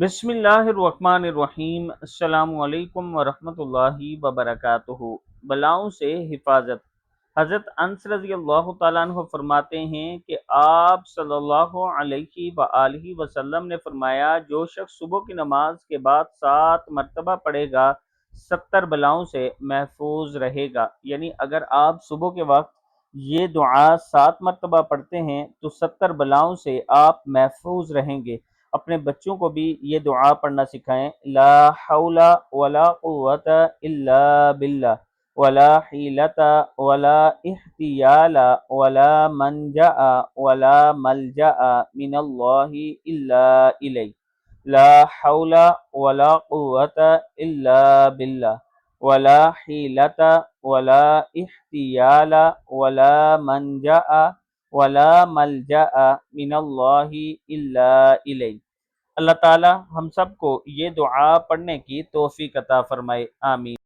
बिस्मिल्लाहिर्रहमानिर्रहीम। अस्सलामु अलैकुम वरहमतुल्लाहि वबरकातुहू। बलाओं से हिफाजत। हज़रत अनस रज़ी अल्लाह तआला अन्हु फरमाते हैं कि आप सल्लल्लाहु अलैहि वआलिहि वसल्लम ने फरमाया, जो शख्स सुबह की नमाज के बाद 7 मरतबा पढ़ेगा 70 बलाओं से महफूज रहेगा। यानी अगर आप सुबह के वक्त ये दुआ 7 मरतबा पढ़ते हैं तो 70 बलाओं से आप महफूज रहेंगे। अपने बच्चों को भी ये दुआ पढ़ना सिखाएं। ला हौला वला कुव्वता इल्ला बिल्लाह वला हीलता वला इहतियाला वला मनजा वला मलजा मिनल्लाहि इल्ला इलैह। ला हौला वला कुव्वता इल्ला बिल्लाह वला हीलता वला इहतियाला वला मनजा वला मलजा मिनल्लाहि इल्ला इलैह। अल्लाह ताला हम सबको ये दुआ पढ़ने की तौफीक अता फरमाए। आमीन।